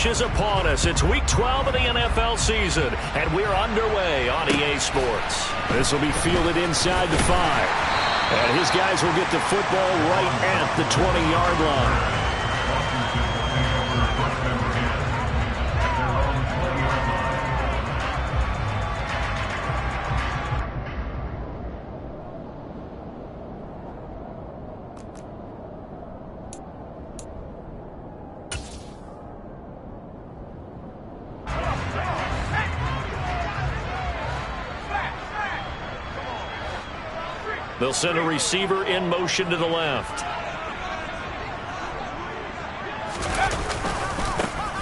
rush is upon us. It's Week 12 of the NFL season, and we're underway on EA Sports. This will be fielded inside the 5. And his guys will get the football right at the 20-yard line. They'll send a receiver in motion to the left.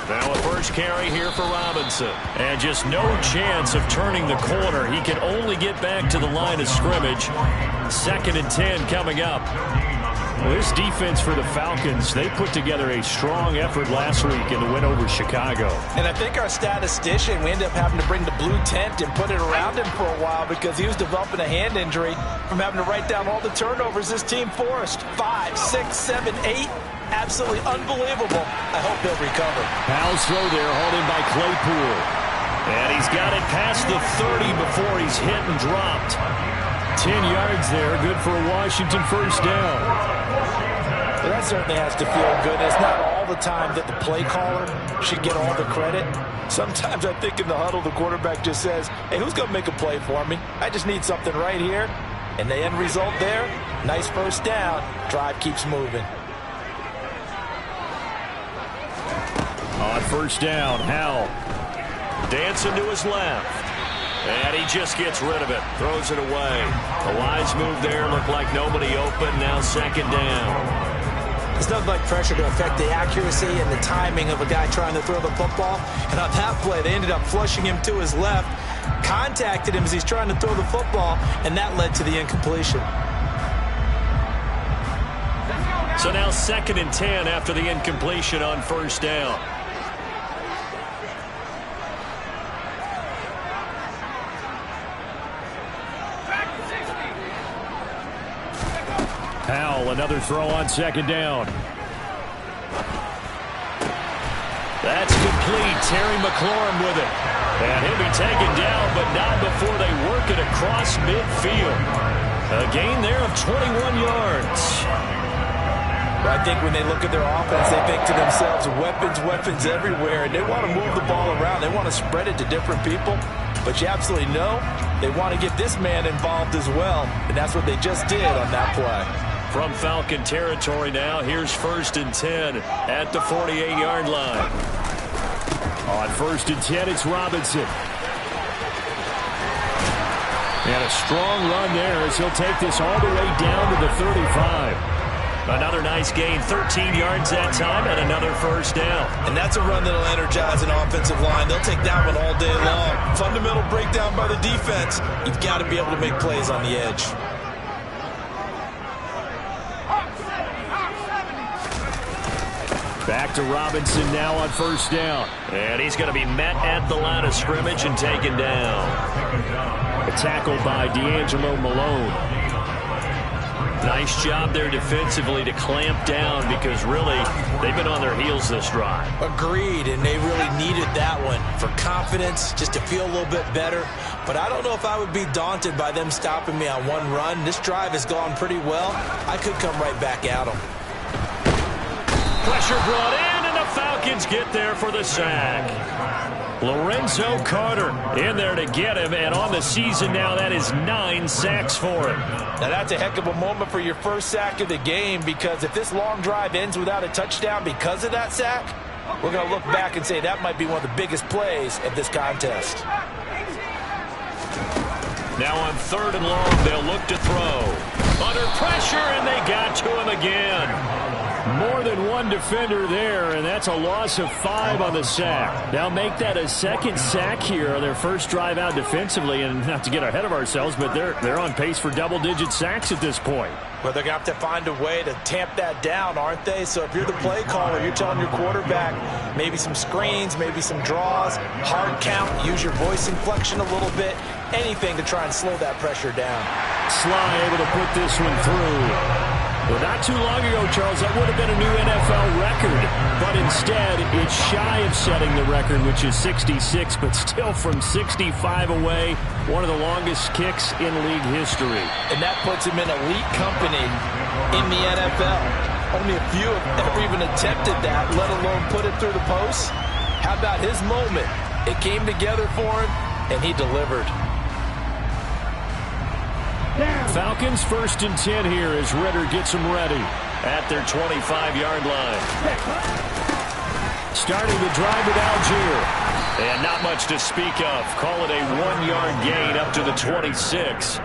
Now a first carry here for Robinson. And just no chance of turning the corner. He can only get back to the line of scrimmage. 2nd and 10 coming up. Well, this defense for the Falcons, they put together a strong effort last week in the win over Chicago. And I think our statistician, we ended up having to bring the blue tent and put it around him for a while because he was developing a hand injury from having to write down all the turnovers this team forced. 5, 6, 7, 8. Absolutely unbelievable. I hope he'll recover. Powell's throw there, hauled in by Claypool. And he's got it past the 30 before he's hit and dropped. 10 yards there, good for a Washington first down. Well, that certainly has to feel good. It's not all the time that the play caller should get all the credit. Sometimes I think in the huddle, the quarterback just says, hey, who's going to make a play for me? I just need something right here. And the end result there, nice first down. Drive keeps moving. On first down, Howell. Dancing to his left. And he just gets rid of it. Throws it away. A wise move there. Looked like nobody open. Now 2nd down. There's nothing like pressure to affect the accuracy and the timing of a guy trying to throw the football. And on that play, they ended up flushing him to his left. Contacted him as he's trying to throw the football. And that led to the incompletion. So now 2nd and 10 after the incompletion on first down. Powell, another throw on 2nd down. That's complete. Terry McLaurin with it. And he'll be taken down, but not before they work it across midfield. A gain there of 21 yards. Well, I think when they look at their offense, they think to themselves, weapons everywhere, and they want to move the ball around. They want to spread it to different people. But you absolutely know they want to get this man involved as well, and that's what they just did on that play. From Falcon territory now, here's 1st and 10 at the 48-yard line. On 1st and 10, it's Robinson. And a strong run there as he'll take this all the way down to the 35. Another nice gain, 13 yards that time, and another first down. And that's a run that'll energize an offensive line. They'll take that one all day long. Fundamental breakdown by the defense. You've got to be able to make plays on the edge. Back to Robinson now on first down. And he's going to be met at the line of scrimmage and taken down. A tackle by D'Angelo Malone. Nice job there defensively to clamp down because really they've been on their heels this drive. Agreed, and they really needed that one for confidence, just to feel a little bit better. But I don't know if I would be daunted by them stopping me on one run. This drive has gone pretty well. I could come right back at them. Pressure brought in, and the Falcons get there for the sack. Lorenzo Carter in there to get him, and on the season now, that is 9 sacks for him. Now, that's a heck of a moment for your first sack of the game, because if this long drive ends without a touchdown because of that sack, we're going to look back and say that might be one of the biggest plays of this contest. Now on 3rd and long, they'll look to throw. Under pressure, and they got to him again. More than one defender there, and that's a loss of 5 on the sack. Now make that a 2nd sack here on their first drive out defensively, and not to get ahead of ourselves, but they're on pace for double-digit sacks at this point. Well, they're going to have to find a way to tamp that down, aren't they? So if you're the play caller, you're telling your quarterback maybe some screens, maybe some draws, hard count, use your voice inflection a little bit, anything to try and slow that pressure down. Sly able to put this one through. Well, not too long ago, Charles, that would have been a new NFL record. But instead, it's shy of setting the record, which is 66, but still from 65 away, one of the longest kicks in league history. And that puts him in elite company in the NFL. Only a few have ever even attempted that, let alone put it through the post. How about his moment? It came together for him, and he delivered. Falcons 1st and 10 here as Ritter gets them ready at their 25-yard line. Starting the drive with Algier. And not much to speak of. Call it a 1-yard gain up to the 26.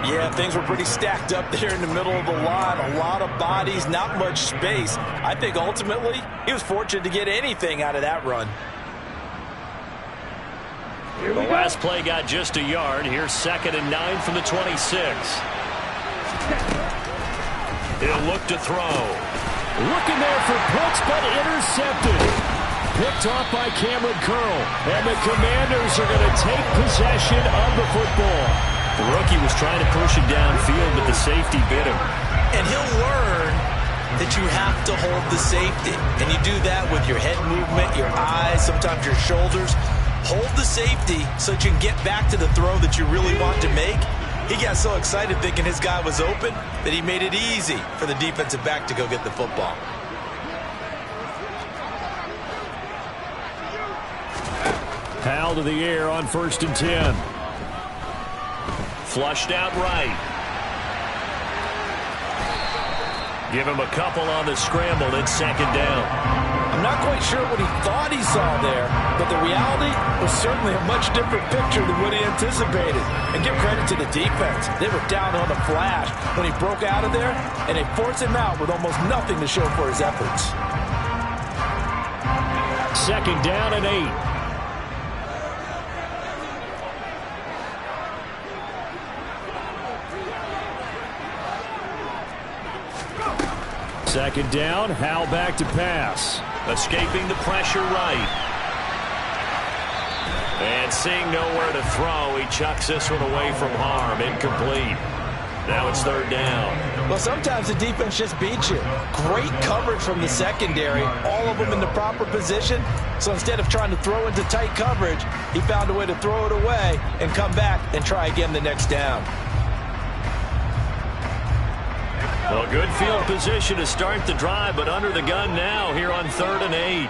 Yeah, things were pretty stacked up there in the middle of the line. A lot of bodies, not much space. I think ultimately he was fortunate to get anything out of that run. The last play got just a yard. Here's 2nd and 9 from the 26. He'll look to throw. Looking there for Pitts, but intercepted. Picked off by Cameron Curl. And the Commanders are going to take possession of the football. The rookie was trying to push it downfield, but the safety bit him. And he'll learn that you have to hold the safety. And you do that with your head movement, your eyes, sometimes your shoulders. Hold the safety so that you can get back to the throw that you really want to make. He got so excited thinking his guy was open that he made it easy for the defensive back to go get the football. Powell to the air on 1st and 10. Flushed out right. Give him a couple on the scramble. It's 2nd down. I'm not quite sure what he thought he saw there, but the reality was certainly a much different picture than what he anticipated. And give credit to the defense. They were down on the flash when he broke out of there, and they forced him out with almost nothing to show for his efforts. 2nd down and 8. 2nd down, Howell back to pass. Escaping the pressure right. And seeing nowhere to throw, he chucks this one away from harm. Incomplete. Now it's 3rd down. Well, sometimes the defense just beats you. Great coverage from the secondary, all of them in the proper position. So instead of trying to throw into tight coverage, he found a way to throw it away and come back and try again the next down. Well, good field position to start the drive, but under the gun now here on 3rd and 8.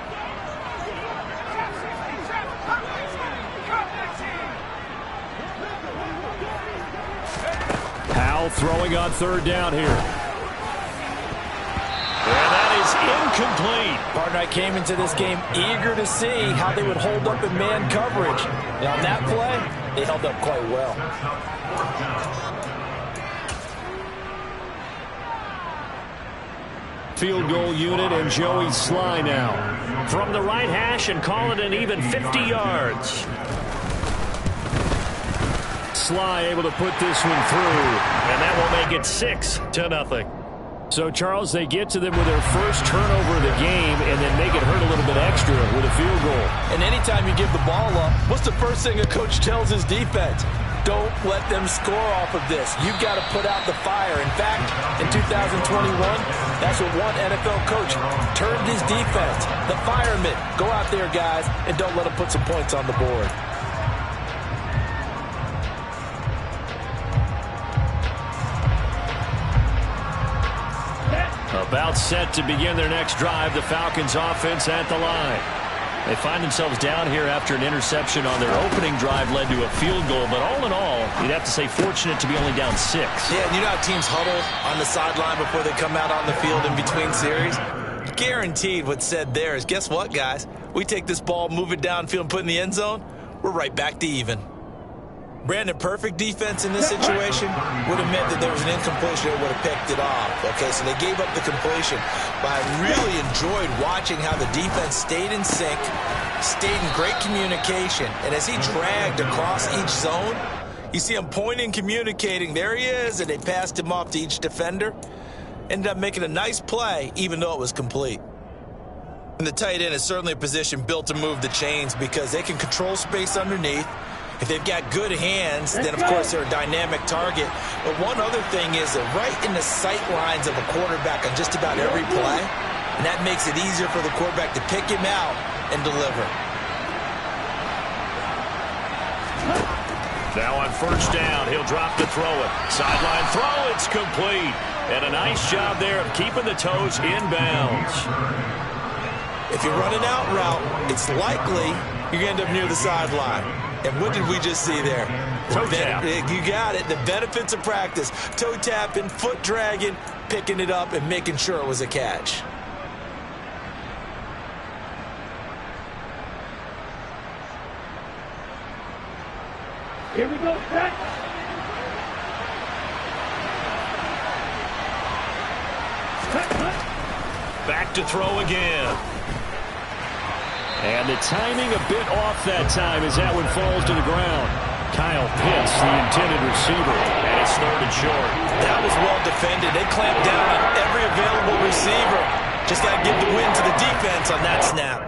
Howell throwing on 3rd down here. And that is incomplete. Partner, I came into this game eager to see how they would hold up in man coverage. And on that play, they held up quite well. Field goal unit and Joey Sly now. From the right hash and call it an even 50 yards. Sly able to put this one through. And that will make it 6-0. So, Charles, they get to them with their first turnover of the game and then make it hurt a little bit extra with a field goal. And anytime you give the ball up, what's the first thing a coach tells his defense? Don't let them score off of this. You've got to put out the fire. In fact, in 2021, that's what one NFL coach turned his defense. The firemen. Go out there, guys, and don't let them put some points on the board. About set to begin their next drive, the Falcons offense at the line. They find themselves down here after an interception on their opening drive led to a field goal. But all in all, you'd have to say fortunate to be only down 6. Yeah, and you know how teams huddle on the sideline before they come out on the field in between series? Guaranteed what's said there is, guess what, guys? We take this ball, move it downfield, and put it in the end zone, we're right back to even. Brandon, perfect defense in this situation would have meant that there was an incompletion that would have picked it off. Okay, so they gave up the completion. But I really enjoyed watching how the defense stayed in sync, stayed in great communication. And as he dragged across each zone, you see him pointing, communicating. There he is, and they passed him off to each defender. Ended up making a nice play, even though it was complete. And the tight end is certainly a position built to move the chains because they can control space underneath. If they've got good hands, then, of course, they're a dynamic target. But one other thing is they're right in the sight lines of a quarterback on just about every play, and that makes it easier for the quarterback to pick him out and deliver. Now on first down, he'll drop to throw it. Sideline throw, it's complete. And a nice job there of keeping the toes in bounds. If you're running out route, it's likely you're going to end up near the sideline. And what did we just see there? Toe tap. You got it. The benefits of practice. Toe tapping, foot dragging, picking it up, and making sure it was a catch. Here we go, set. Back to throw again. And the timing a bit off that time as that one falls to the ground. Kyle Pitts, the intended receiver, and it's 3rd and short. That was well defended. They clamped down on every available receiver. Just got to give the win to the defense on that snap.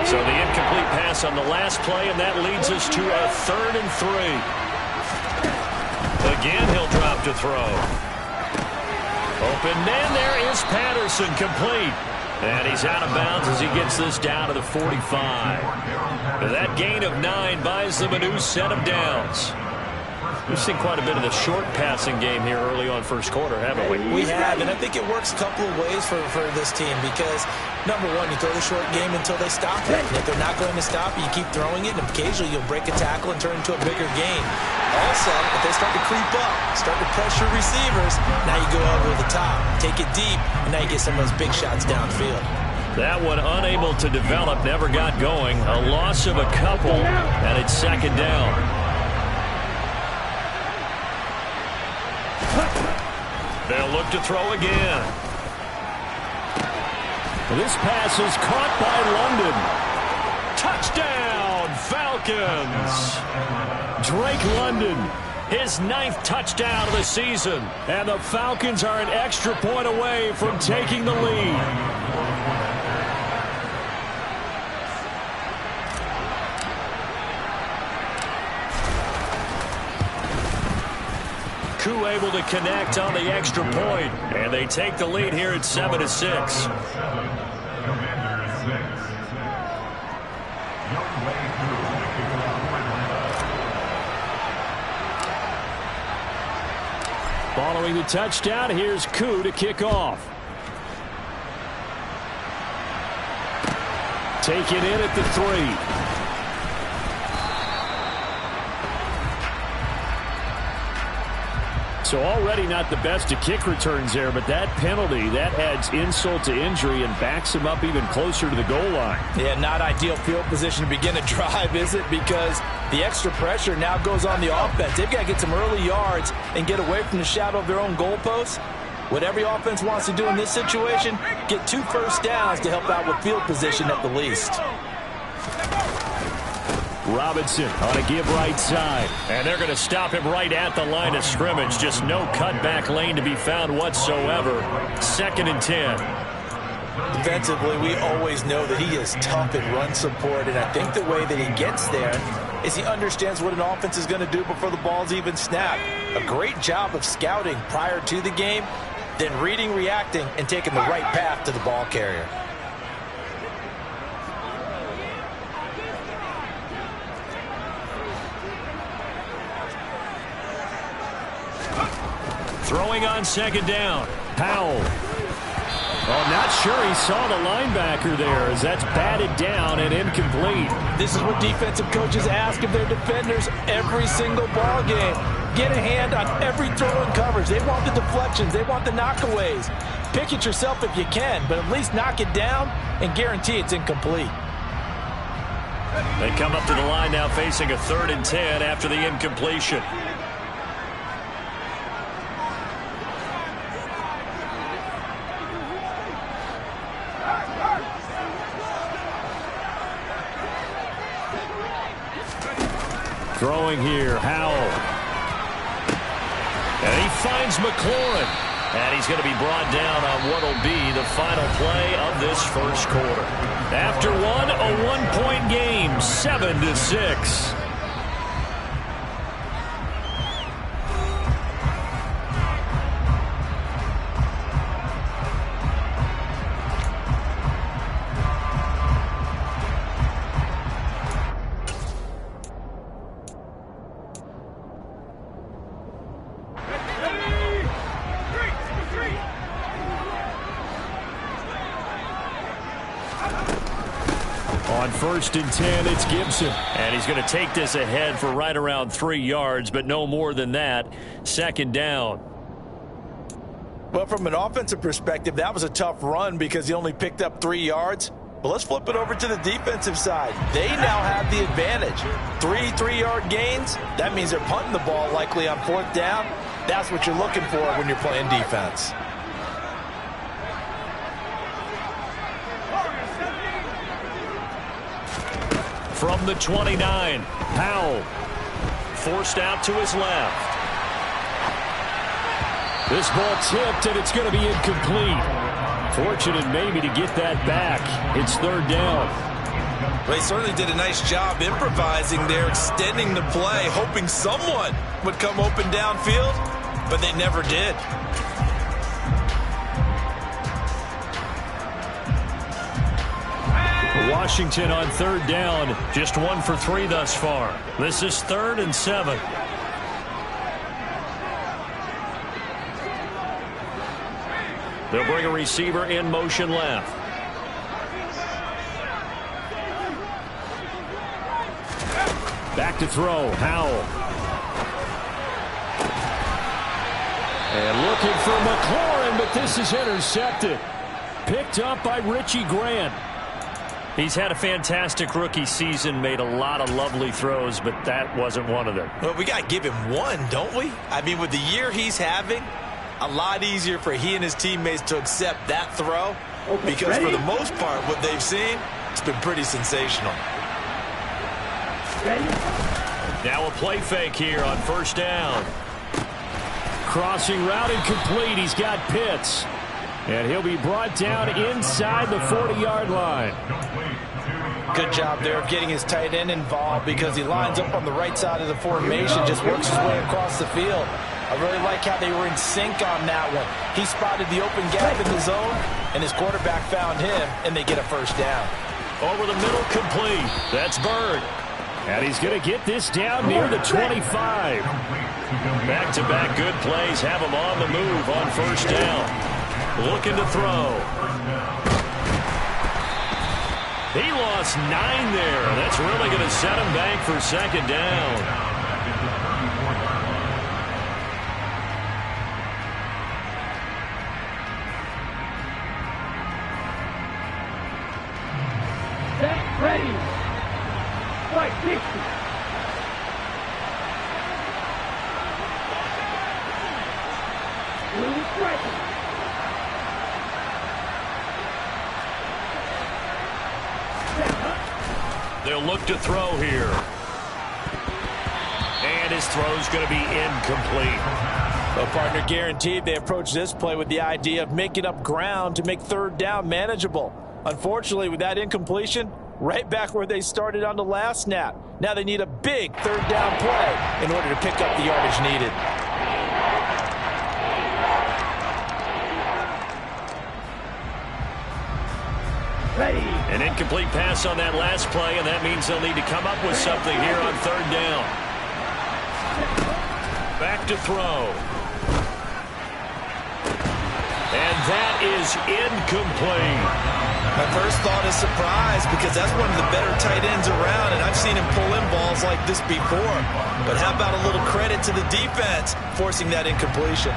So the incomplete pass on the last play, and that leads us to a 3rd and 3. Again, he'll drop to throw. Open man, there is Patterson, complete. And he's out of bounds as he gets this down to the 45. That gain of 9 buys them a new set of downs. We've seen quite a bit of the short passing game here early on first quarter, haven't we? We have, and I think it works a couple of ways for this team because, number one, you throw the short game until they stop it. And if they're not going to stop it, you keep throwing it, and occasionally you'll break a tackle and turn it into a bigger gain. Also, if they start to creep up, start to pressure receivers, now you go over the top, take it deep, and now you get some of those big shots downfield. That one unable to develop, never got going. A loss of a couple, and it's 2nd down. They'll look to throw again. This pass is caught by London. Touchdown, Falcons! Drake London, his 9th touchdown of the season. And the Falcons are an extra point away from taking the lead. Koo able to connect on the extra point, and they take the lead here at 7-6. Following the touchdown, here's Koo to kick off. Take it in at the 3. So already not the best of kick returns there, but that penalty, that adds insult to injury and backs him up even closer to the goal line. Yeah, not ideal field position to begin a drive, is it? Because the extra pressure now goes on the offense. They've got to get some early yards and get away from the shadow of their own goalposts. What every offense wants to do in this situation, get 2 first downs to help out with field position at the least. Robinson on a give right side. And they're going to stop him right at the line of scrimmage. Just no cutback lane to be found whatsoever. 2nd and 10. Defensively, we always know that he is tough in run support, and I think the way that he gets there is he understands what an offense is going to do before the ball's even snapped. A great job of scouting prior to the game, then reading, reacting, and taking the right path to the ball carrier. Throwing on 2nd down. Powell. Oh, not sure he saw the linebacker there as that's batted down and incomplete. This is what defensive coaches ask of their defenders every single ball game. Get a hand on every throw and coverage. They want the deflections. They want the knockaways. Pick it yourself if you can, but at least knock it down and guarantee it's incomplete. They come up to the line now facing a 3rd and 10 after the incompletion. Throwing here, Howell. And he finds McLaurin. And he's going to be brought down on what will be the final play of this first quarter. After one, a one-point game, 7-6. On 1st and 10, it's Gibson. And he's going to take this ahead for right around 3 yards, but no more than that. 2nd down. Well, from an offensive perspective, that was a tough run because he only picked up 3 yards. But let's flip it over to the defensive side. They now have the advantage. 3 3-yard gains. That means they're punting the ball likely on 4th down. That's what you're looking for when you're playing defense. From the 29, Powell forced out to his left. This ball tipped, and it's going to be incomplete. Fortunate maybe to get that back. It's 3rd down. Well, he certainly did a nice job improvising there, extending the play, hoping someone would come open downfield, but they never did. Washington on 3rd down. Just 1 for 3 thus far. This is 3rd and 7. They'll bring a receiver in motion left. Back to throw. Howell. And looking for McLaurin, but this is intercepted. Picked up by Richie Grant. He's had a fantastic rookie season, made a lot of lovely throws, but that wasn't one of them. Well, we got to give him one, don't we? I mean, with the year he's having, a lot easier for he and his teammates to accept that throw because for the most part, what they've seen, it's been pretty sensational. Now a play fake here on 1st down. Crossing route incomplete. He's got Pitts. And he'll be brought down inside the 40-yard line. Good job there of getting his tight end involved because he lines up on the right side of the formation, just works his way across the field. I really like how they were in sync on that one. He spotted the open gap in the zone, and his quarterback found him, and they get a 1st down. Over the middle, complete. That's Bird. And he's going to get this down near the 25. Back-to-back good plays have him on the move on 1st down. Looking to throw. He lost 9 there. That's really going to set him back for 2nd down. Set, ready. Fight, 60. Blue striker. They'll look to throw here. And his throw's going to be incomplete. Well, partner, guaranteed they approach this play with the idea of making up ground to make 3rd down manageable. Unfortunately, with that incompletion, right back where they started on the last snap. Now they need a big 3rd down play in order to pick up the yardage needed. Ready. An incomplete pass on that last play, and that means they'll need to come up with something here on 3rd down. Back to throw. And that is incomplete. My first thought is surprise because that's one of the better tight ends around, and I've seen him pull in balls like this before. But how about a little credit to the defense forcing that incompletion?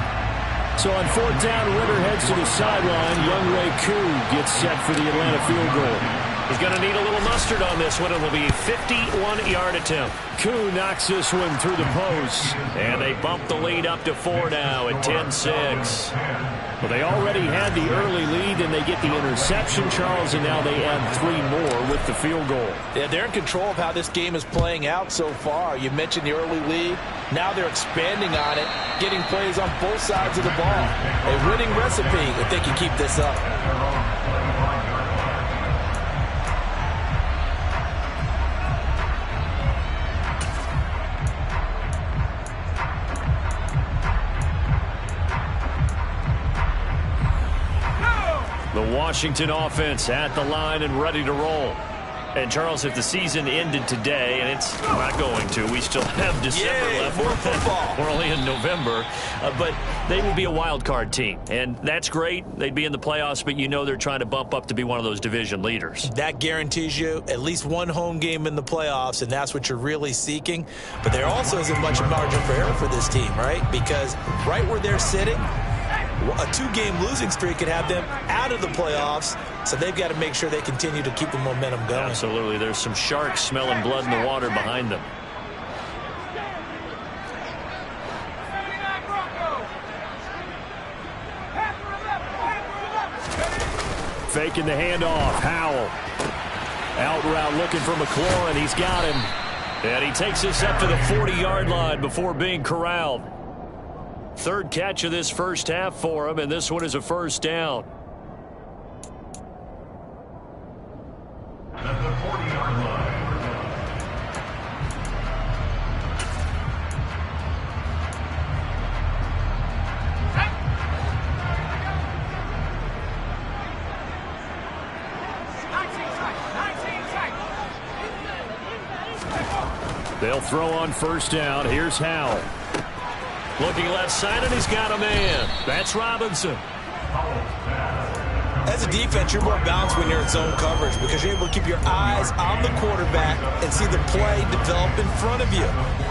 So on 4th down, Ritter heads to the sideline. Young Ray Koo gets set for the Atlanta field goal. He's going to need a little mustard on this one. It will be a 51-yard attempt. Koo knocks this one through the post. And they bump the lead up to 4 now at 10-6. Well, they already had the early lead, and they get the interception, Charles, and now they add 3 more with the field goal. Yeah, they're in control of how this game is playing out so far. You mentioned the early lead. Now they're expanding on it, getting plays on both sides of the ball. A winning recipe if they can keep this up. The Washington offense at the line and ready to roll. And, Charles, if the season ended today, and it's not going to, we still have December left. More football. We're only in November. But they would be a wild card team. And that's great. They'd be in the playoffs, but you know they're trying to bump up to be one of those division leaders. That guarantees you at least one home game in the playoffs, and that's what you're really seeking. But there also isn't much margin for error for this team, right? Because right where they're sitting, a 2-game losing streak could have them out of the playoffs, so they've got to make sure they continue to keep the momentum going. Absolutely. There's some sharks smelling blood in the water behind them. Faking the handoff. Howell. Out route looking for McLaurin. He's got him. And he takes this up to the 40-yard line before being corralled. Third catch of this first half for him, and this one is a first down. At the 40-yard line. They'll throw on first down. Here's Howell. Looking left side, and he's got a man. That's Robinson. As a defense, you're more balanced when you're in zone coverage because you're able to keep your eyes on the quarterback and see the play develop in front of you.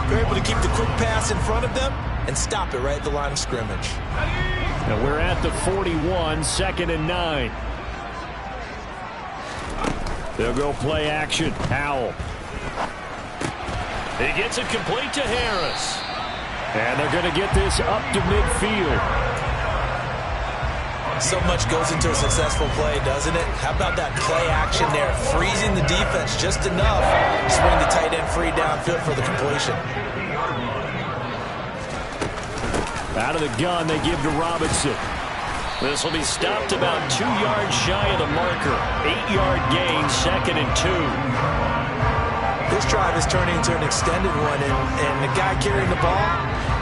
You're able to keep the quick pass in front of them and stop it right at the line of scrimmage. Now we're at the 41, 2nd and 9. They'll go play action. Howell. He gets it complete to Harris. And they're going to get this up to midfield. So much goes into a successful play, doesn't it? How about that play action there? Freezing the defense just enough to swing the tight end free downfield for the completion. Out of the gun, they give to Robinson. This will be stopped about 2 yards shy of the marker. 8-yard gain, 2nd and 2. This drive is turning into an extended one, and the guy carrying the ball,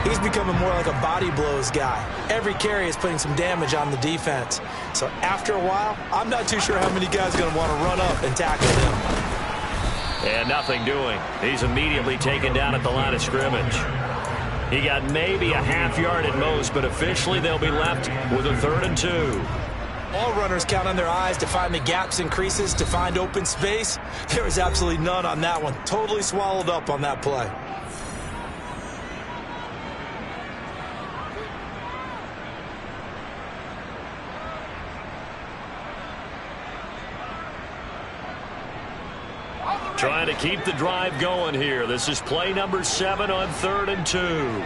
he's becoming more like a body blows guy. Every carry is putting some damage on the defense. So after a while, I'm not too sure how many guys are going to want to run up and tackle him. And nothing doing. He's immediately taken down at the line of scrimmage. He got maybe a half yard at most, but officially they'll be left with a 3rd and 2. All runners count on their eyes to find the gaps and creases, to find open space. There was absolutely none on that one. Totally swallowed up on that play. Trying to keep the drive going here. This is play number 7 on 3rd and 2.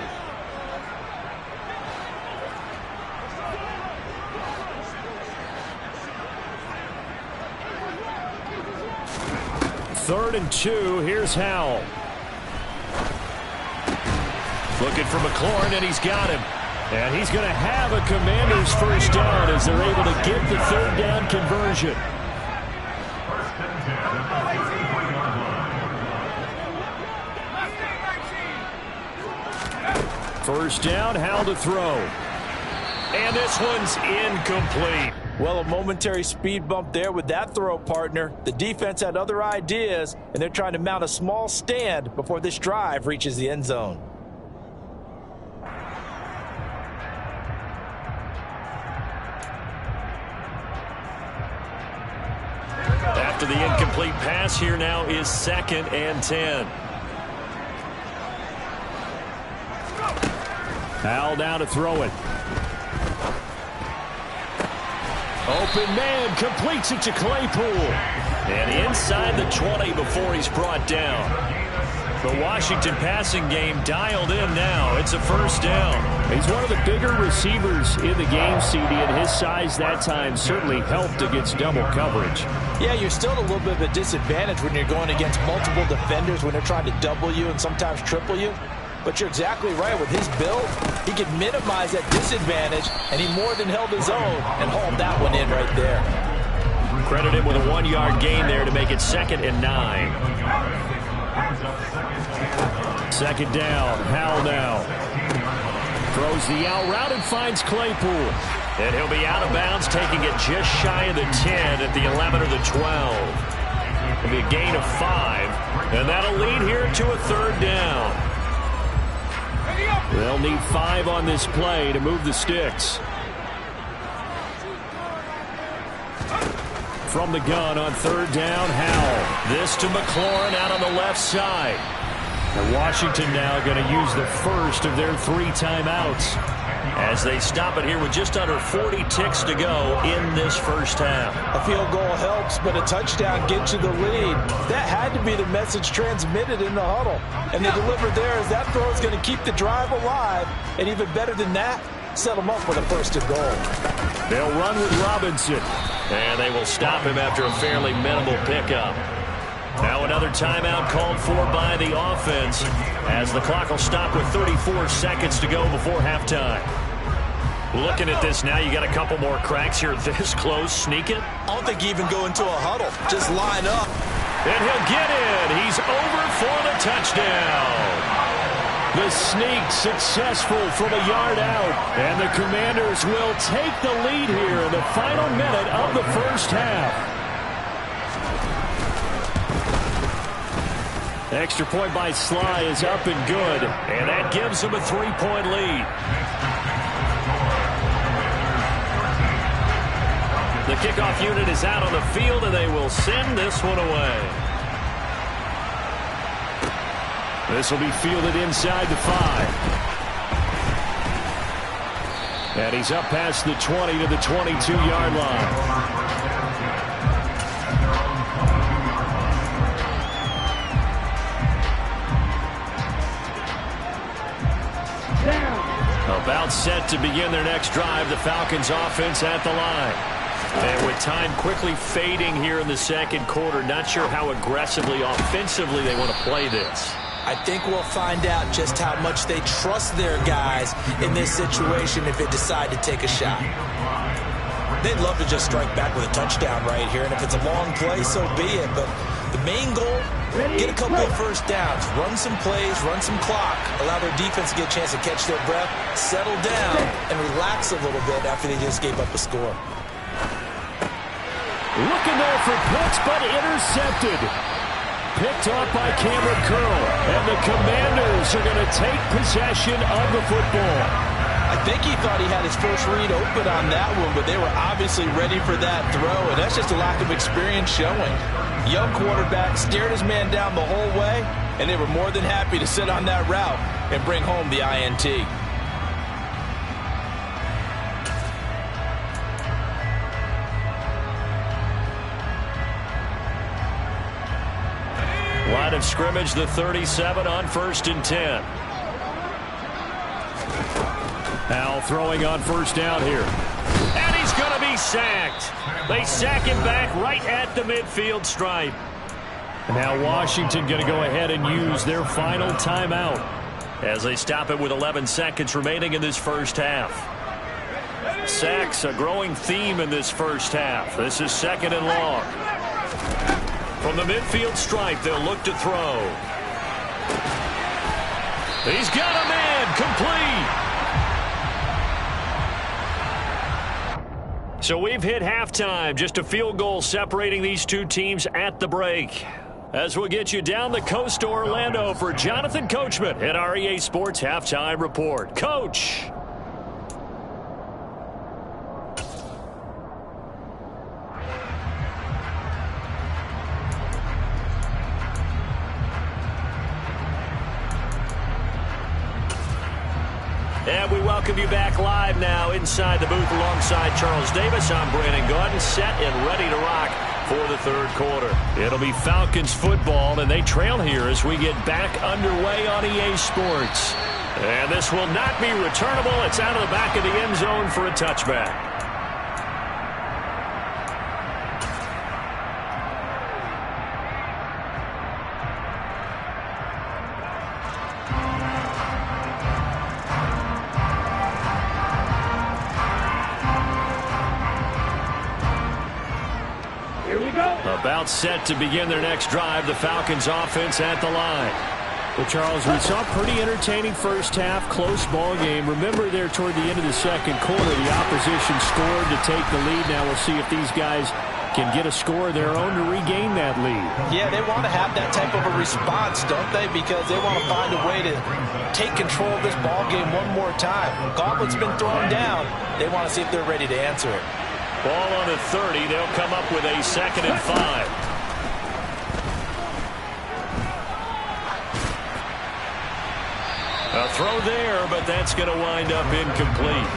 Third and 2. Here's Howell. Looking for McLaurin, and he's got him. And he's going to have a Commanders first down as they're able to get the 3rd down conversion. First down, Howell to throw. And this one's incomplete. Well, a momentary speed bump there with that throw, partner. The defense had other ideas, and they're trying to mount a small stand before this drive reaches the end zone. After the incomplete pass, here now is 2nd and 10. Howell down to throw it. Open man completes it to Claypool. And inside the 20 before he's brought down. The Washington passing game dialed in now. It's a first down. He's one of the bigger receivers in the game, CD, and his size that time certainly helped against double coverage. Yeah, you're still at a little bit of a disadvantage when you're going against multiple defenders when they're trying to double you and sometimes triple you. But you're exactly right. With his build, he can minimize that disadvantage, and he more than held his own and hauled that one in right there. Credit him with a 1-yard gain there to make it 2nd and 9. Second down, Howell now. Throws the out route and finds Claypool. And he'll be out of bounds, taking it just shy of the 10 at the 11 or the 12. It'll be a gain of 5, and that'll lead here to a 3rd down. They'll need 5 on this play to move the sticks. From the gun on 3rd down, Howell. This to McLaurin out on the left side. And Washington now going to use the first of their 3 timeouts as they stop it here with just under 40 ticks to go in this first half. A field goal helps, but a touchdown gets you the lead. That had to be the message transmitted in the huddle. And they delivered there as that throw is going to keep the drive alive. And even better than that, set them up with a 1st and goal. They'll run with Robinson. And they will stop him after a fairly minimal pickup. Now another timeout called for by the offense as the clock will stop with 34 seconds to go before halftime. Looking at this now, you got a couple more cracks here this close. Sneak it. I don't think you even go into a huddle. Just line up. And he'll get in. He's over for the touchdown. The sneak successful from a yard out. And the Commanders will take the lead here in the final minute of the first half. Extra point by Sly is up and good. And that gives them a 3-point lead. The kickoff unit is out on the field, and they will send this one away. This will be fielded inside the 5. And he's up past the 20 to the 22-yard line. About set to begin their next drive, the Falcons offense at the line. And with time quickly fading here in the second quarter, not sure how aggressively, offensively they want to play this. I think we'll find out just how much they trust their guys in this situation if they decide to take a shot. They'd love to just strike back with a touchdown right here, and if it's a long play, so be it. But the main goal, get a couple of first downs, run some plays, run some clock, allow their defense to get a chance to catch their breath, settle down, and relax a little bit after they just gave up a score. Looking there for Pitts, but intercepted. Picked off by Cameron Curl. And the Commanders are going to take possession of the football. I think he thought he had his first read open on that one, but they were obviously ready for that throw, and that's just a lack of experience showing. Young quarterback stared his man down the whole way, and they were more than happy to sit on that route and bring home the INT. Line of scrimmage, the 37 on 1st and 10. Howell throwing on first down here. And he's going to be sacked. They sack him back right at the midfield stripe. Now Washington going to go ahead and use their final timeout as they stop it with 11 seconds remaining in this first half. Sacks, a growing theme in this first half. This is 2nd and long. From the midfield stripe, they'll look to throw. He's got a man, complete. So we've hit halftime. Just a field goal separating these two teams at the break. As we'll get you down the coast to Orlando for Jonathan Coachman at our EA Sports Halftime Report. Coach. And we welcome you back live now inside the booth alongside Charles Davis. I'm Brandon Gaudin, set and ready to rock for the third quarter. It'll be Falcons football, and they trail here as we get back underway on EA Sports. And this will not be returnable. It's out of the back of the end zone for a touchback. About set to begin their next drive. The Falcons offense at the line. Well, Charles, we saw a pretty entertaining first half, close ball game. Remember there toward the end of the second quarter, the opposition scored to take the lead. Now we'll see if these guys can get a score of their own to regain that lead. Yeah, they want to have that type of a response, don't they? Because they want to find a way to take control of this ball game one more time. Gauntlet's been thrown down. They want to see if they're ready to answer it. Ball on the 30. They'll come up with a 2nd and 5. A throw there, but that's going to wind up incomplete.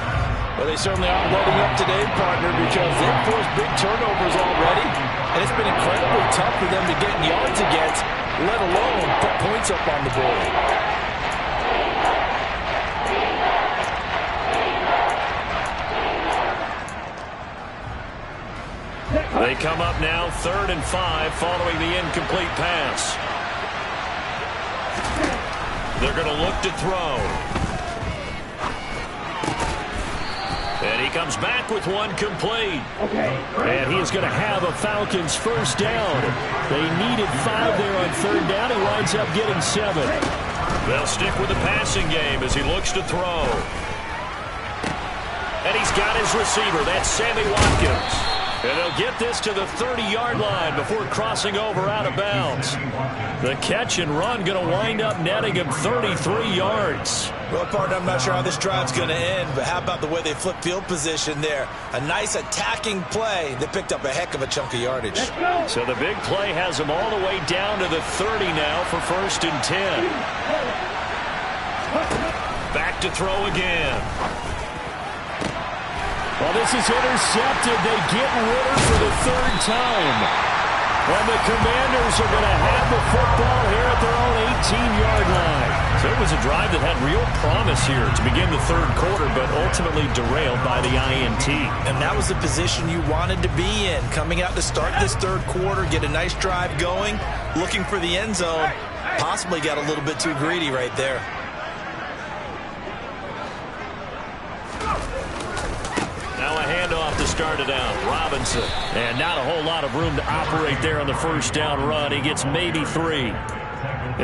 Well, they certainly aren't loading up today, partner, because they've forced big turnovers already, and it's been incredibly tough for them to get yards against, let alone put points up on the board. They come up now 3rd and 5 following the incomplete pass. They're going to look to throw. And he comes back with one complete. And he is going to have a Falcons first down. They needed 5 there on 3rd down. He winds up getting 7. They'll stick with the passing game as he looks to throw. And he's got his receiver. That's Sammy Watkins. And they'll get this to the 30-yard line before crossing over out of bounds. The catch and run going to wind up netting him 33 yards. Well, partner, I'm not sure how this drive's going to end, but how about the way they flip field position there? A nice attacking play that picked up a heck of a chunk of yardage. So the big play has him all the way down to the 30 now for 1st and 10. Back to throw again. Well, this is intercepted. They get Ritter for the 3rd time. And the Commanders are going to have the football here at their own 18-yard line. So it was a drive that had real promise here to begin the 3rd quarter, but ultimately derailed by the INT. And that was the position you wanted to be in. Coming out to start this 3rd quarter, get a nice drive going, looking for the end zone. Possibly got a little bit too greedy right there. Now a handoff to start it out. Robinson. And not a whole lot of room to operate there on the first down run. He gets maybe 3.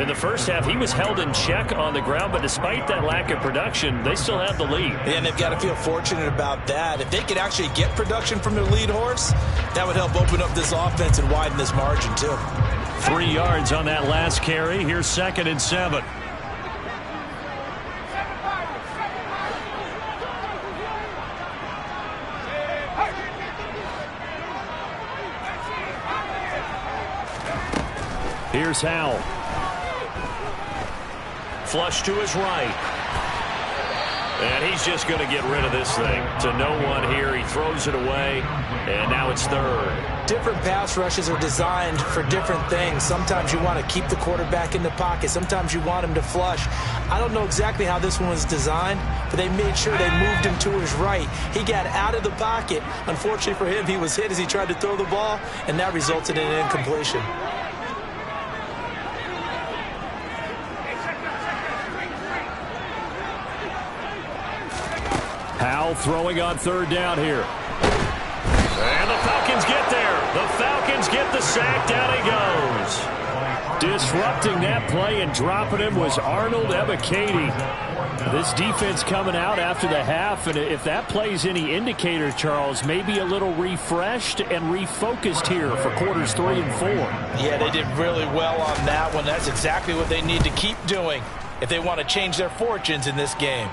In the first half, he was held in check on the ground, but despite that lack of production, they still have the lead. And they've got to feel fortunate about that. If they could actually get production from their lead horse, that would help open up this offense and widen this margin, too. 3 yards on that last carry. Here's 2nd and 7. Here's Howell. Flush to his right. And he's just going to get rid of this thing. To no one here. He throws it away. And now it's 3rd. Different pass rushes are designed for different things. Sometimes you want to keep the quarterback in the pocket. Sometimes you want him to flush. I don't know exactly how this one was designed, but they made sure they moved him to his right. He got out of the pocket. Unfortunately for him, he was hit as he tried to throw the ball, and that resulted in an incompletion. Howell throwing on 3rd down here. And the Falcons get there. The Falcons get the sack. Down he goes. Disrupting that play and dropping him was Arnold Ebiketie. This defense coming out after the half, and if that plays any indicator, Charles, maybe a little refreshed and refocused here for quarters 3 and 4. Yeah, they did really well on that one. That's exactly what they need to keep doing if they want to change their fortunes in this game.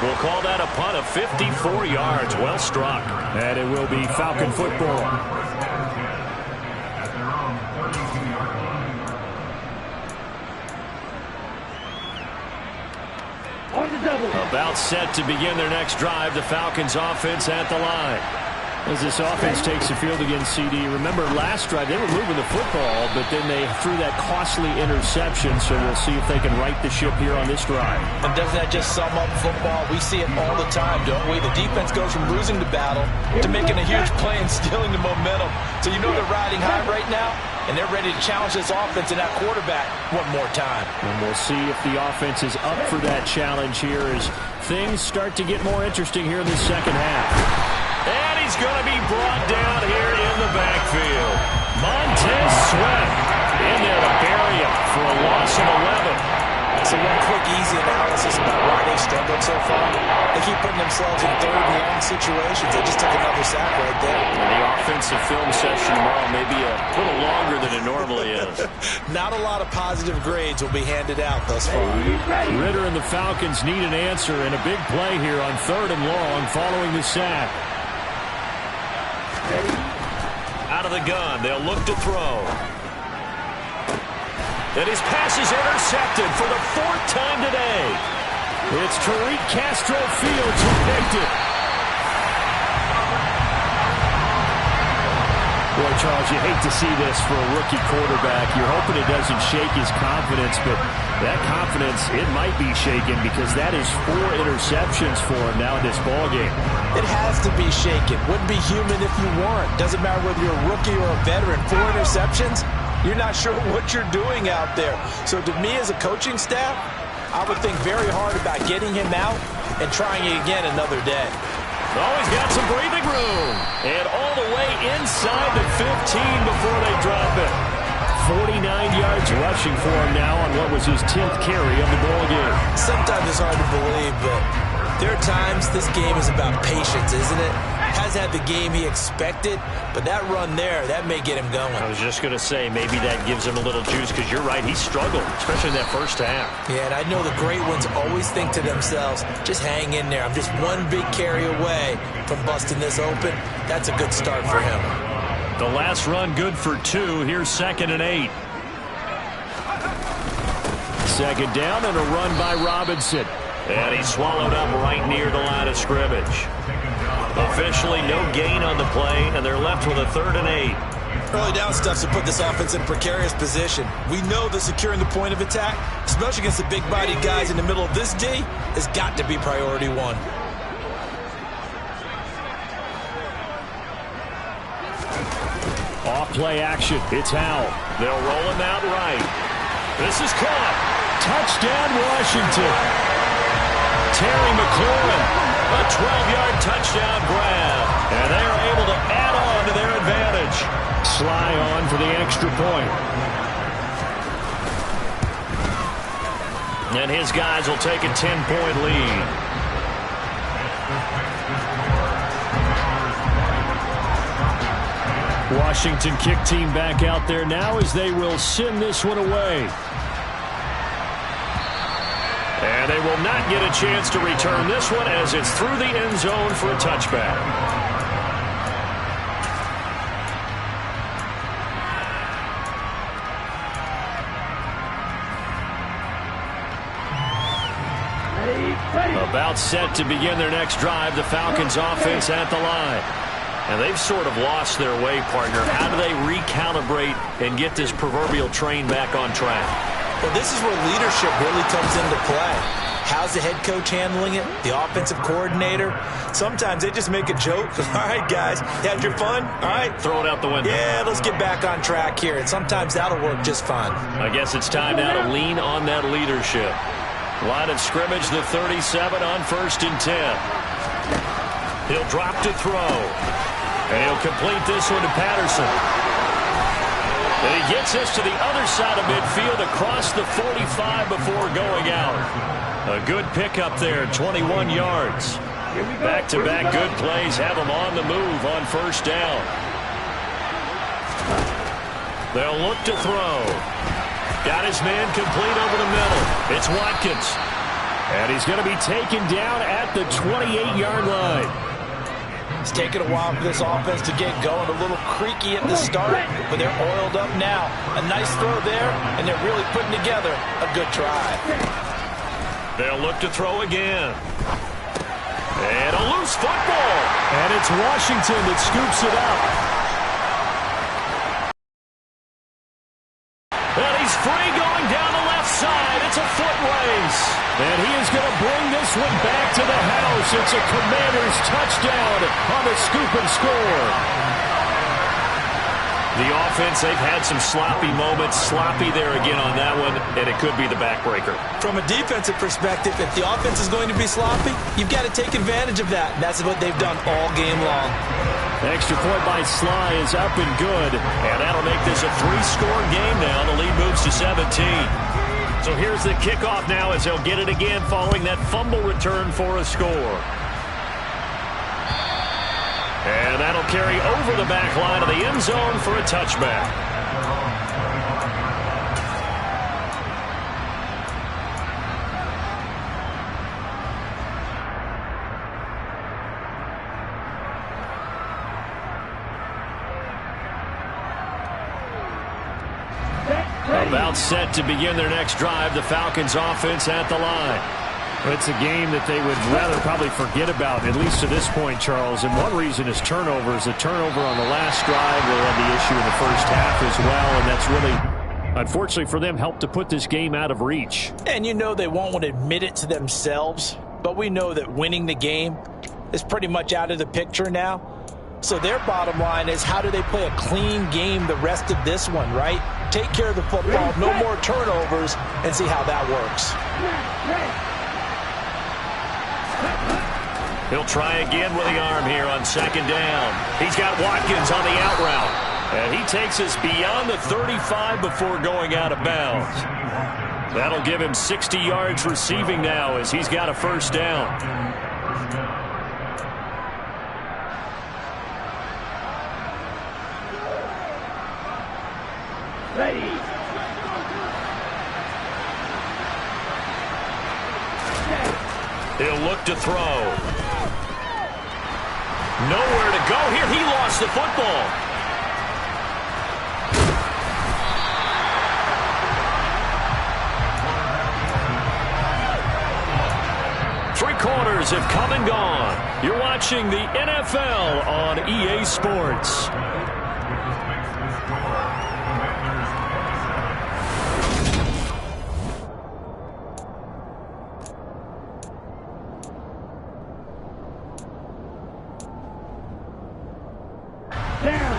We'll call that a punt of 54 yards. Well struck. And it will be Falcon football. double. About set to begin their next drive. The Falcons offense at the line. As this offense takes the field against CD. Remember last drive they were moving the football, but then they threw that costly interception, so we'll see if they can right the ship here on this drive. And doesn't that just sum up football? We see it all the time, don't we? The defense goes from losing the battle to making a huge play and stealing the momentum. So you know they're riding high right now, and they're ready to challenge this offense and that quarterback one more time. And we'll see if the offense is up for that challenge here as things start to get more interesting here in the second half. And he's going to be brought down here in the backfield. Montez Sweat in there to bury him for a loss of 11. So one quick, easy analysis about why they struggled so far. They keep putting themselves in third and long situations. They just took another sack right there. And the offensive film session tomorrow may be a little longer than it normally is. Not a lot of positive grades will be handed out thus far. Ritter and the Falcons need an answer and a big play here on third and long following the sack. Out of the gun, they'll look to throw. And his pass is intercepted for the fourth time today. It's Tariq Castro Fields who picked it. Boy, Charles, you hate to see this for a rookie quarterback. You're hoping it doesn't shake his confidence, but that confidence, it might be shaken because that is 4 interceptions for him now in this ballgame. It has to be shaken. Wouldn't be human if you weren't. Doesn't matter whether you're a rookie or a veteran. 4 interceptions, you're not sure what you're doing out there. So to me as a coaching staff, I would think very hard about getting him out and trying it again another day. Oh, he's got some breathing room. And all the way inside the 15 before they drop it. 49 yards rushing for him now on what was his 10th carry of the ballgame. Sometimes it's hard to believe, but there are times this game is about patience, isn't it? Hasn't had the game he expected, but that run there, that may get him going. I was just going to say, maybe that gives him a little juice because you're right, he struggled, especially in that first half. Yeah, and I know the great ones always think to themselves, just hang in there. I'm just one big carry away from busting this open. That's a good start for him. The last run good for 2. Here's 2nd and 8. Second down and a run by Robinson. And he's swallowed up right near the line of scrimmage. Officially no gain on the play, and they're left with a 3rd and 8. Early down stuff to put this offense in a precarious position. We know that securing the point of attack, especially against the big-bodied guys in the middle of this D, has got to be priority 1. Off-play action. It's Howell. They'll roll him out right. This is caught. Touchdown, Washington. Terry McLaurin, a 12-yard touchdown grab. And they are able to add on to their advantage. Sly on for the extra point. And his guys will take a 10-point lead. Washington kick team back out there now as they will send this one away. And they will not get a chance to return this one as it's through the end zone for a touchback. About set to begin their next drive, the Falcons offense at the line. And they've sort of lost their way, partner. How do they recalibrate and get this proverbial train back on track? Well, this is where leadership really comes into play. How's the head coach handling it? The offensive coordinator? Sometimes they just make a joke. All right, guys, you had your fun? All right. Throw it out the window. Yeah, let's get back on track here. And sometimes that'll work just fine. I guess it's time now to lean on that leadership. Line of scrimmage, the 37 on 1st and 10. He'll drop to throw. And he'll complete this one to Patterson. And he gets this to the other side of midfield across the 45 before going out. A good pickup there, 21 yards. Back-to-back good plays have him on the move on 1st down. They'll look to throw. Got his man complete over the middle. It's Watkins. And he's going to be taken down at the 28-yard line. It's taken a while for this offense to get going. A little creaky at the start, but they're oiled up now. A nice throw there, and they're really putting together a good drive. They'll look to throw again. And a loose football. And it's Washington that scoops it up. And he's free going down the left side. It's a foot race. And he is going to bring this one back to the house. It's a Commanders touchdown on the scoop and score. The offense, they've had some sloppy moments. Sloppy there again on that one, and it could be the backbreaker. From a defensive perspective, if the offense is going to be sloppy, you've got to take advantage of that. That's what they've done all game long. The extra point by Sly is up and good. And that'll make this a 3-score game now. The lead moves to 17. So here's the kickoff now as they'll get it again following that fumble return for a score. And that'll carry over the back line of the end zone for a touchback. About set to begin their next drive. The Falcons offense at the line. It's a game that they would rather probably forget about, at least to this point, Charles. And one reason is turnovers. The turnover on the last drive, they had the issue in the first half as well. And that's really, unfortunately for them, helped to put this game out of reach. And you know they won't want to admit it to themselves. But we know that winning the game is pretty much out of the picture now. So their bottom line is, how do they play a clean game the rest of this one, right? Take care of the football, no more turnovers, and see how that works. He'll try again with the arm here on second down. He's got Watkins on the out route. And he takes us beyond the 35 before going out of bounds. That'll give him 60 yards receiving now as he's got a first down. Ready. He'll look to throw. Nowhere to go here. He lost the football. Three quarters have come and gone. You're watching the NFL on EA Sports.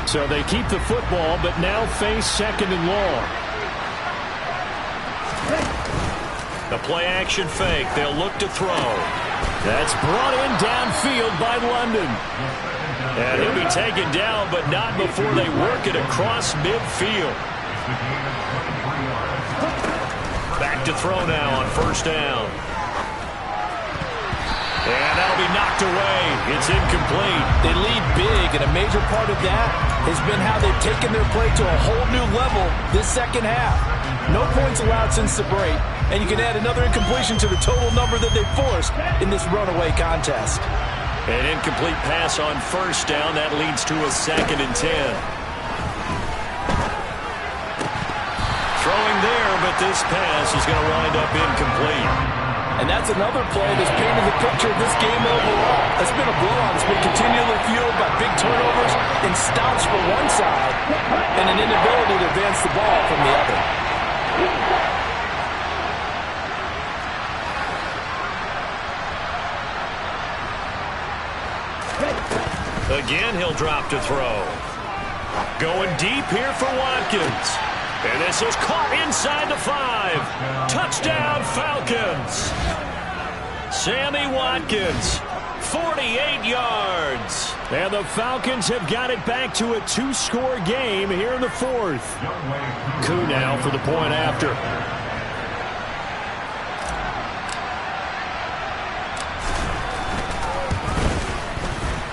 So they keep the football, but now face second and long. A play-action fake. They'll look to throw. That's brought in downfield by London. And he'll be taken down, but not before they work it across midfield. Back to throw now on first down. And that'll be knocked away. It's incomplete. They lead big, and a major part of that has been how they've taken their play to a whole new level this second half. No points allowed since the break, and you can add another incompletion to the total number that they forced in this runaway contest. An incomplete pass on first down. That leads to a 2nd and 10. Throwing there, but this pass is going to wind up incomplete. And that's another play that's painted the picture of this game overall. It's been a blowout. It's been continually fueled by big turnovers and stops for one side and an inability to advance the ball from the other. Again, he'll drop to throw. Going deep here for Watkins. And this is caught inside the 5. Touchdown, Falcons. Sammy Watkins, 48 yards. And the Falcons have got it back to a 2-score game here in the 4th. Koo now for the point after.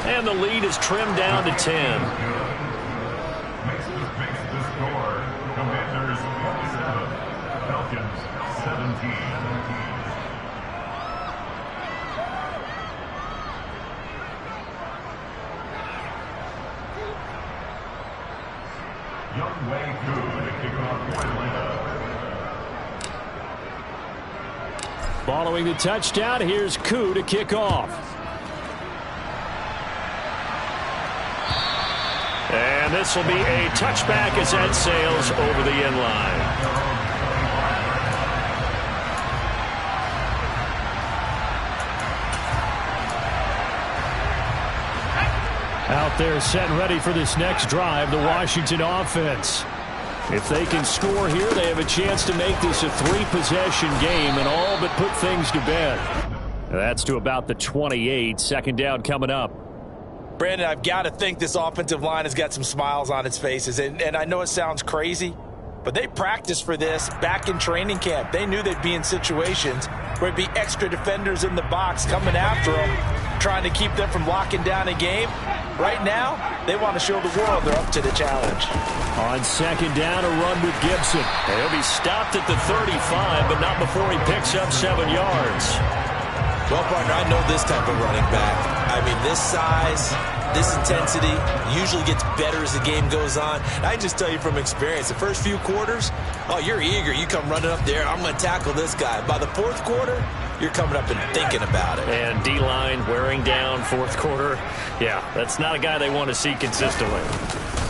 And the lead is trimmed down to 10. Commanders 27, Falcons 17. Young Wei Koo to kick off for Atlanta. Following the touchdown, here's Comm to kick off. And this will be a touchback as that sails over the end line. Out there set and ready for this next drive, the Washington offense. If they can score here, they have a chance to make this a 3-possession game and all but put things to bed. That's to about the 28. Second down coming up. Brandon, I've got to think this offensive line has got some smiles on its faces. And I know it sounds crazy, but they practiced for this back in training camp. They knew they'd be in situations where it'd be extra defenders in the box coming after them, trying to keep them from locking down a game. Right now, they want to show the world they're up to the challenge. On second down, a run with Gibson. He'll be stopped at the 35, but not before he picks up 7 yards. Well, partner, I know this type of running back. I mean, this size, this intensity usually gets better as the game goes on. I just tell you from experience, the first few quarters, oh, you're eager. You come running up there, I'm going to tackle this guy. By the fourth quarter, you're coming up and thinking about it. And D-line wearing down fourth quarter. Yeah, that's not a guy they want to see consistently.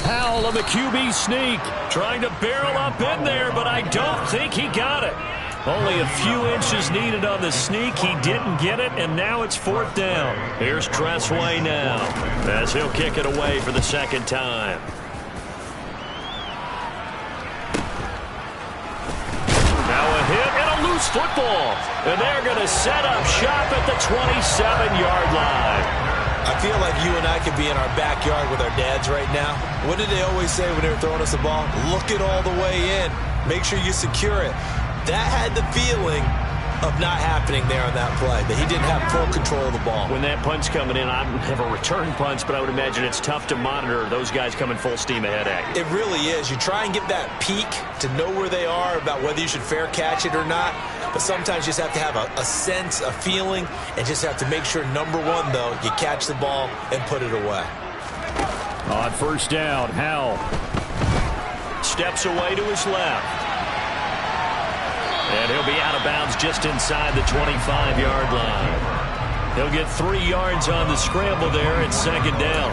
Howell on the QB sneak, trying to barrel up in there, but I don't think he got it. Only a few inches needed on the sneak. He didn't get it, and now it's fourth down. Here's Tressway now, as he'll kick it away for the second time. Now a hit and a loose football. And they're going to set up shop at the 27-yard line. I feel like you and I could be in our backyard with our dads right now. What did they always say when they were throwing us the ball? Look it all the way in. Make sure you secure it. That had the feeling of not happening there on that play, that he didn't have full control of the ball. When that punch coming in, I don't have a return punch, but I would imagine it's tough to monitor those guys coming full steam ahead at you. It really is. You try and get that peek to know where they are, about whether you should fair catch it or not. But sometimes you just have to have a sense, a feeling, and just have to make sure, number one, though, you catch the ball and put it away. On first down, Howell steps away to his left. And he'll be out of bounds just inside the 25-yard line. He'll get 3 yards on the scramble there at second down.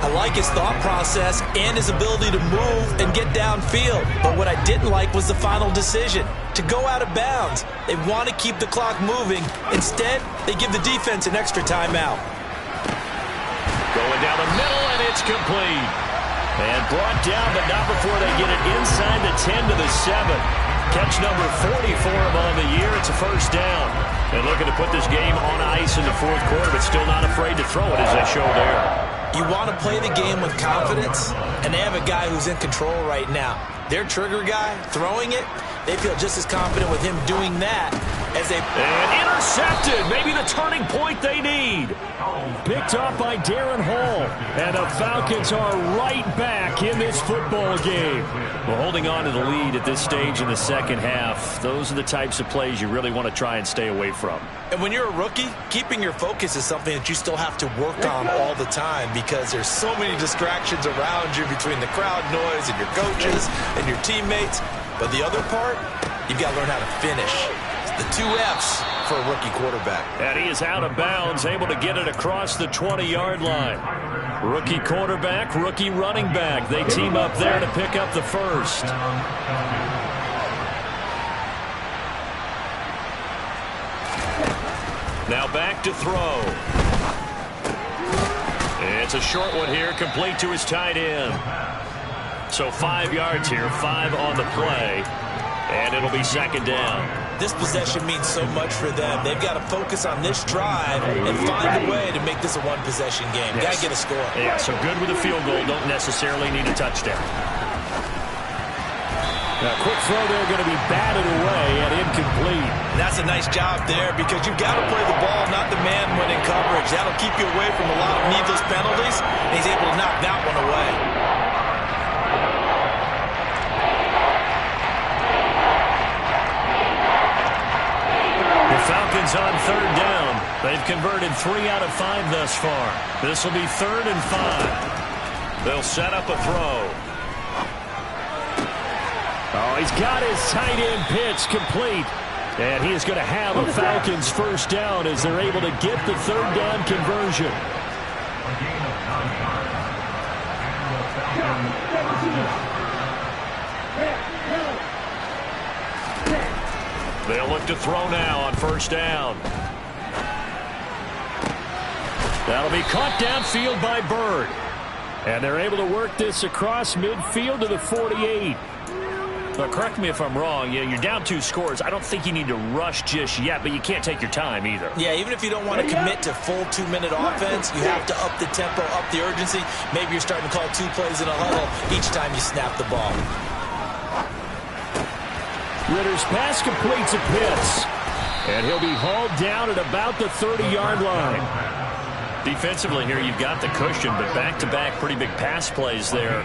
I like his thought process and his ability to move and get downfield. But what I didn't like was the final decision, to go out of bounds. They want to keep the clock moving. Instead, they give the defense an extra timeout. Going down the middle, and it's complete. And brought down, but not before they get it inside the 10 to the 7. Catch number 40 for him on the year. It's a first down. And looking to put this game on ice in the fourth quarter, but still not afraid to throw it as they show there. You want to play the game with confidence, and they have a guy who's in control right now. Their trigger guy, throwing it, they feel just as confident with him doing that as they... And intercepted. Maybe the turning point they need. Picked up by Darren Hall. And the Falcons are right back in this football game. Well, holding on to the lead at this stage in the second half, those are the types of plays you really want to try and stay away from. And when you're a rookie, keeping your focus is something that you still have to work on all the time, because there's so many distractions around you between the crowd noise and your coaches and your teammates. But the other part, you've got to learn how to finish. The 2 F's for a rookie quarterback. And he is out of bounds, able to get it across the 20-yard line. Rookie quarterback, rookie running back. They team up there to pick up the first. Now back to throw. It's a short one here, complete to his tight end. So 5 yards here, 5 on the play, and it'll be second down. This possession means so much for them. They've got to focus on this drive and find a way to make this a one-possession game. Yes. Got to get a score. Yeah, so good with a field goal. Don't necessarily need a touchdown. Now, quick throw there, going to be batted away and incomplete. That's a nice job there, because you've got to play the ball, not the man when in coverage. That'll keep you away from a lot of needless penalties, and he's able to knock that one away. The Falcons on third down. They've converted 3 out of 5 thus far. This will be 3rd and 5. They'll set up a throw. Oh, he's got his tight end pitch complete. And he is going to have a Falcons first down as they're able to get the third down conversion. A gain of 9 yards. And the Falcons. They'll look to throw now on first down. That'll be caught downfield by Bird. And they're able to work this across midfield to the 48. But correct me if I'm wrong. You're down 2 scores. I don't think you need to rush just yet, but you can't take your time either. Yeah, even if you don't want to commit to full 2-minute offense, you have to up the tempo, up the urgency. Maybe you're starting to call 2 plays in a huddle each time you snap the ball. Ritter's pass completes a Pitts. And he'll be hauled down at about the 30-yard line. Defensively here, you've got the cushion, but back-to-back pretty big pass plays there.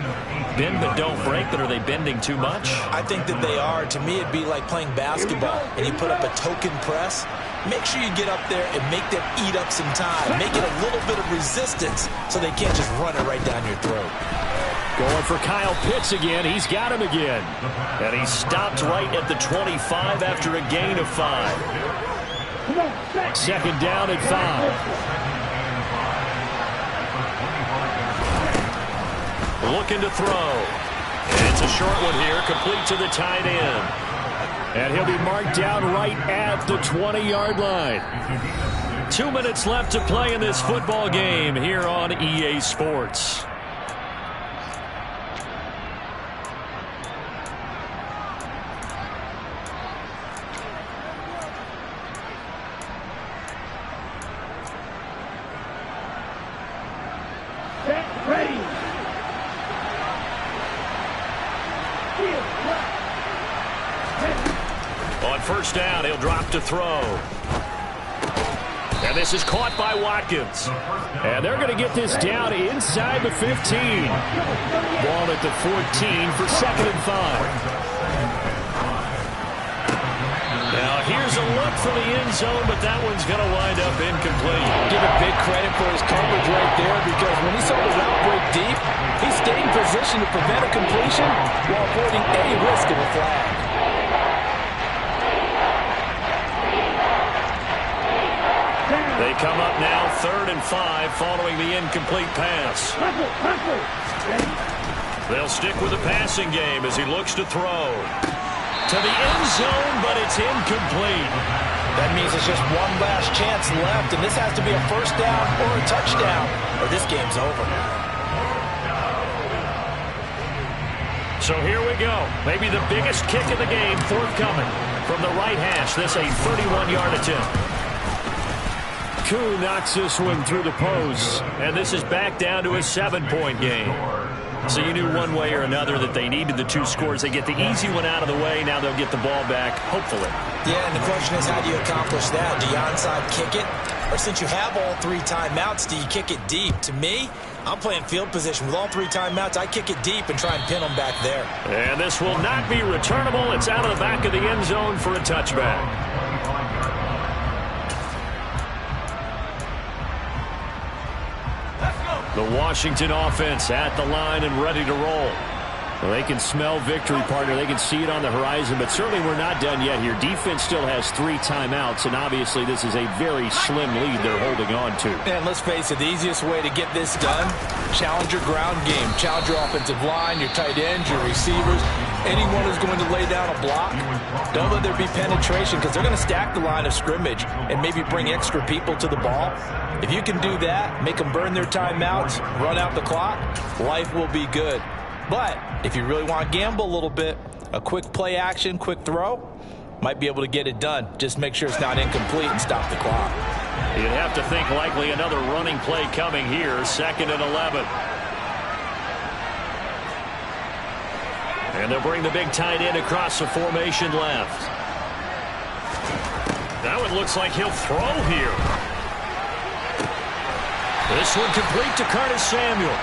Bend but don't break, but are they bending too much? I think that they are. To me, it'd be like playing basketball, and you put up a token press. Make sure you get up there and make them eat up some time. Make it a little bit of resistance so they can't just run it right down your throat. Going for Kyle Pitts again. He's got him again. And he stopped right at the 25 after a gain of 5. Second down at 5. Looking to throw. And it's a short one here, complete to the tight end. And he'll be marked down right at the 20-yard line. 2 minutes left to play in this football game here on EA Sports. Ready. On first down, he'll drop to throw. And this is caught by Watkins. And they're going to get this down inside the 15. Ball at the 14 for 2nd and 5. Now here's a look for the end zone, but that one's going to wind up incomplete. Give him big credit for his coverage right there, because when he saw the route break deep, he stayed in position to prevent a completion while avoiding any risk of a flag. They come up now 3rd and 5 following the incomplete pass. They'll stick with the passing game as he looks to throw. To the end zone, but it's incomplete. That means there's just one last chance left, and this has to be a first down or a touchdown, or this game's over. So here we go. Maybe the biggest kick of the game forthcoming. From the right hash, this a 31-yard attempt. Koo knocks this one through the post. And this is back down to a 7-point game. So you knew one way or another that they needed the 2 scores. They get the easy one out of the way. Now they'll get the ball back, hopefully. Yeah, and the question is, how do you accomplish that? Do you onside kick it? Or since you have all 3 timeouts, do you kick it deep? To me, I'm playing field position. With all 3 timeouts, I kick it deep and try and pin them back there. And this will not be returnable. It's out of the back of the end zone for a touchback. The Washington offense at the line and ready to roll. Well, they can smell victory, partner. They can see it on the horizon, but certainly we're not done yet here. Defense still has 3 timeouts, and obviously this is a very slim lead they're holding on to. And let's face it, the easiest way to get this done, challenge your ground game. Challenge your offensive line, your tight ends, your receivers, anyone who's going to lay down a block. Don't let there be penetration, because they're going to stack the line of scrimmage and maybe bring extra people to the ball. If you can do that, make them burn their timeouts, run out the clock, life will be good. But if you really want to gamble a little bit, a quick play action, quick throw, might be able to get it done. Just make sure it's not incomplete and stop the clock. You'd have to think likely another running play coming here, 2nd and 11. And they'll bring the big tight end across the formation left. That one looks like he'll throw here. This one complete to Curtis Samuel.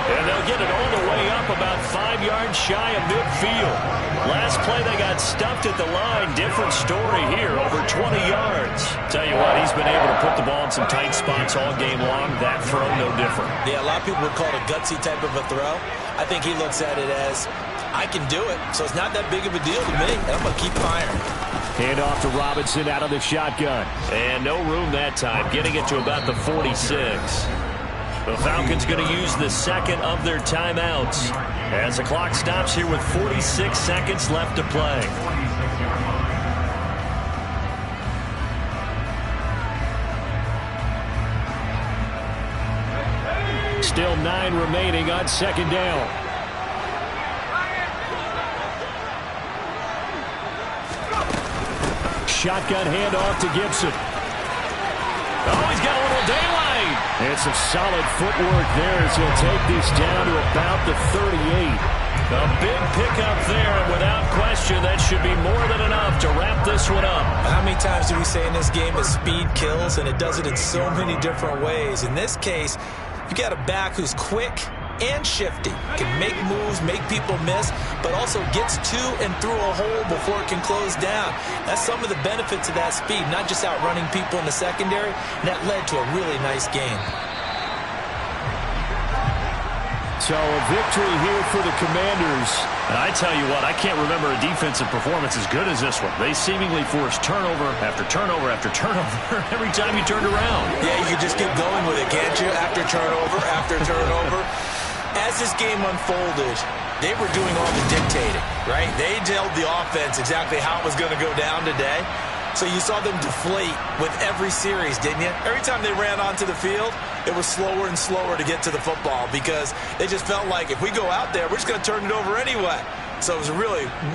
And they'll get it all the way up about 5 yards shy of midfield. Last play they got stuffed at the line. Different story here, over 20 yards. Tell you what, he's been able to put the ball in some tight spots all game long. That throw, no different. Yeah, a lot of people would call it a gutsy type of a throw. I think he looks at it as, I can do it, so it's not that big of a deal to me, and I'm going to keep firing. Hand off to Robinson out of the shotgun. And no room that time, getting it to about the 46. The Falcons going to use the second of their timeouts as the clock stops here with 46 seconds left to play. Still 9 remaining on second down. Shotgun handoff to Gibson. Oh, he's got a little daylight. And some solid footwork there as he'll take this down to about the 38. A big pickup there, and without question, that should be more than enough to wrap this one up. How many times do we say in this game that speed kills, and it does it in so many different ways? In this case, you got a back who's quick and shifty, can make moves, make people miss, but also gets to and through a hole before it can close down. That's some of the benefits of that speed, not just outrunning people in the secondary, and that led to a really nice game. So a victory here for the Commanders. And I tell you what, I can't remember a defensive performance as good as this one. They seemingly forced turnover after turnover after turnover every time you turned around. Yeah, you can just keep going with it, can't you? After turnover, after turnover. As this game unfolded, they were doing all the dictating, right? They told the offense exactly how it was going to go down today. So you saw them deflate with every series, didn't you? Every time they ran onto the field, it was slower and slower to get to the football because they just felt like if we go out there, we're just going to turn it over anyway. So it was really